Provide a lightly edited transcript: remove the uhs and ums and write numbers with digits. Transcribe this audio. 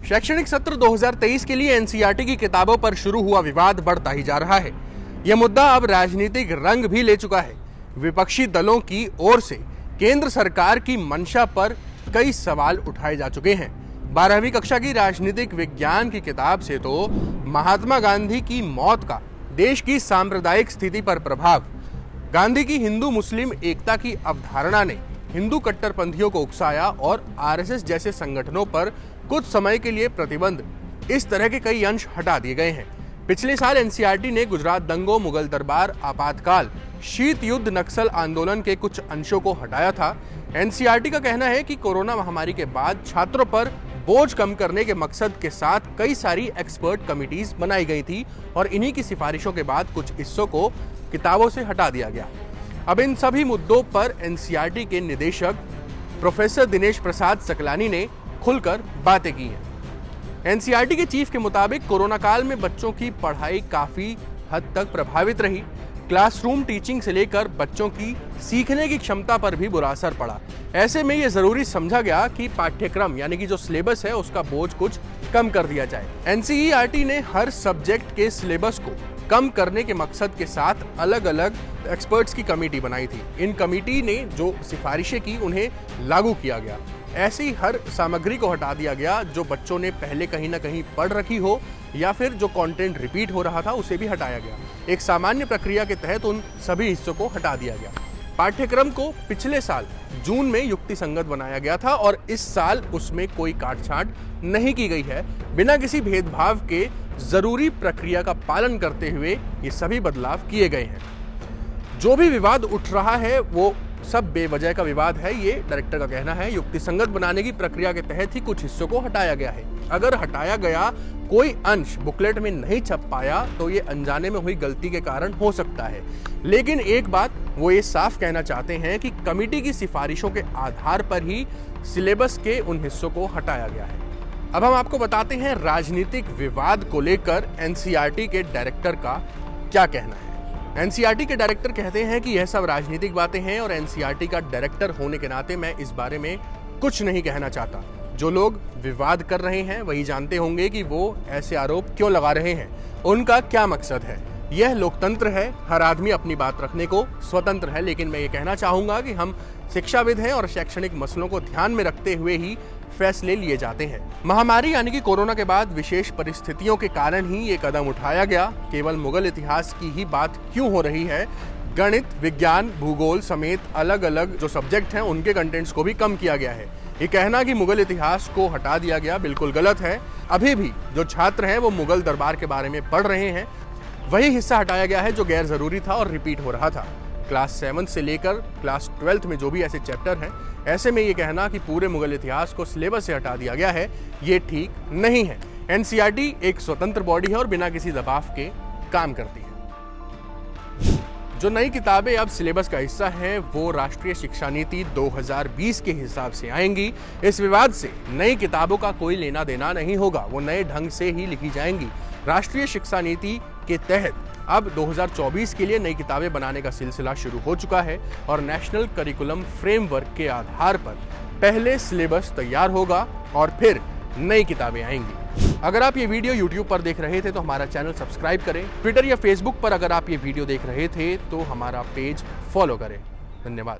शैक्षणिक सत्र 2023 के लिए एनसीईआरटी की किताबों पर शुरू हुआ विवाद बढ़ता ही जा रहा है। यह मुद्दा अब राजनीतिक रंग भी ले चुका है। विपक्षी दलों की ओर से केंद्र सरकार की मंशा पर कई सवाल उठाए जा चुके हैं। 12वीं कक्षा की राजनीतिक विज्ञान की किताब से तो महात्मा गांधी की मौत का देश की सांप्रदायिक स्थिति पर प्रभाव, गांधी की हिंदू मुस्लिम एकता की अवधारणा ने हिंदू कट्टरपंथियों को उकसाया और आरएसएस जैसे संगठनों पर कुछ समय के लिए प्रतिबंध, इस तरह के कई अंश हटा दिए गए हैं। पिछले साल एनसीईआरटी ने गुजरात दंगों, मुगल दरबार, आपातकाल, शीत युद्ध, नक्सल आंदोलन के कुछ अंशों को हटाया था। एनसीईआरटी का कहना है कि कोरोना महामारी के बाद छात्रों पर बोझ कम करने के मकसद के साथ कई सारी एक्सपर्ट कमिटीज बनाई गई थी और इन्हीं की सिफारिशों के बाद कुछ हिस्सों को किताबों से हटा दिया गया। अब इन सभी मुद्दों पर एनसीईआरटी के निदेशक प्रोफेसर दिनेश प्रसाद सकलानी ने खुलकर बातें की हैं। एनसीईआरटी के चीफ के मुताबिक कोरोना काल में बच्चों की पढ़ाई काफी हद तक प्रभावित रही। क्लासरूम टीचिंग से लेकर बच्चों की सीखने की क्षमता पर भी बुरा असर पड़ा। ऐसे में यह जरूरी समझा गया कि पाठ्यक्रम यानी कि जो सिलेबस है उसका बोझ कुछ कम कर दिया जाए। एनसीईआरटी ने हर सब्जेक्ट के सिलेबस को कम करने के मकसद के साथ अलग अलग एक्सपर्ट्स की कमेटी बनाई थी। इन कमेटी ने जो सिफारिशें की उन्हें लागू किया गया। ऐसी हर सामग्री को हटा दिया गया जो बच्चों ने पहले कहीं ना कहीं पढ़ रखी हो या फिर जो कंटेंट रिपीट हो रहा था उसे भी हटाया गया। एक सामान्य प्रक्रिया के तहत उन सभी हिस्सों को हटा दिया गया। पाठ्यक्रम को पिछले साल जून में युक्तिसंगत बनाया गया था और इस साल उसमें कोई काटछांट नहीं की गई है। बिना किसी भेदभाव के जरूरी प्रक्रिया का पालन करते हुए ये सभी बदलाव किए गए हैं। जो भी विवाद उठ रहा है वो सब बेवजह का विवाद है, ये डायरेक्टर का कहना है। युक्तिसंगत बनाने की प्रक्रिया के तहत ही कुछ हिस्सों को हटाया गया है। अगर हटाया गया कोई अंश बुकलेट में नहीं छप पाया तो ये अनजाने में हुई गलती के कारण हो सकता है। लेकिन एक बात वो ये साफ कहना चाहते हैं कि कमेटी की सिफारिशों के आधार पर ही सिलेबस के उन हिस्सों को हटाया गया है। अब हम आपको बताते हैं राजनीतिक विवाद को लेकर एनसीईआरटी के डायरेक्टर का क्या कहना है। एनसीईआरटी के डायरेक्टर कहते हैं कि यह सब राजनीतिक बातें हैं और एनसीईआरटी का डायरेक्टर होने के नाते मैं इस बारे में कुछ नहीं कहना चाहता। जो लोग विवाद कर रहे हैं वही जानते होंगे कि वो ऐसे आरोप क्यों लगा रहे हैं, उनका क्या मकसद है। यह लोकतंत्र है, हर आदमी अपनी बात रखने को स्वतंत्र है। लेकिन मैं ये कहना चाहूँगा कि हम शिक्षाविद हैं और शैक्षणिक मसलों को ध्यान में रखते हुए ही फैसले लिए जाते हैं। महामारी यानी कि कोरोना के बाद विशेष परिस्थितियों के कारण ही ये कदम उठाया गया। केवल मुगल इतिहास की ही बात क्यों हो रही है? गणित, विज्ञान, भूगोल समेत अलग अलग जो सब्जेक्ट हैं उनके कंटेंट्स को भी कम किया गया है। ये कहना कि मुगल इतिहास को हटा दिया गया बिल्कुल गलत है। अभी भी जो छात्र हैं वो मुगल दरबार के बारे में पढ़ रहे हैं, वही हिस्सा हटाया गया है जो गैर जरूरी था और रिपीट हो रहा था। क्लास 7 से लेकर क्लास 12 में जो भी ऐसे चैप्टर हैं, ऐसे में ये कहना कि पूरे मुगल इतिहास को सिलेबस से हटा दिया गया है, ये ठीक नहीं है। एनसीईआरटी एक स्वतंत्र बॉडी है और बिना किसी दबाव के काम करती है। जो नई किताबें अब सिलेबस का हिस्सा हैं वो राष्ट्रीय शिक्षा नीति 2020 के हिसाब से आएंगी। इस विवाद से नई किताबों का कोई लेना देना नहीं होगा, वो नए ढंग से ही लिखी जाएंगी। राष्ट्रीय शिक्षा नीति के तहत अब 2024 के लिए नई किताबें बनाने का सिलसिला शुरू हो चुका है और नेशनल करिकुलम फ्रेमवर्क के आधार पर पहले सिलेबस तैयार होगा और फिर नई किताबें आएंगी। अगर आप ये वीडियो YouTube पर देख रहे थे तो हमारा चैनल सब्सक्राइब करें। ट्विटर या फेसबुक पर अगर आप ये वीडियो देख रहे थे तो हमारा पेज फॉलो करें। धन्यवाद।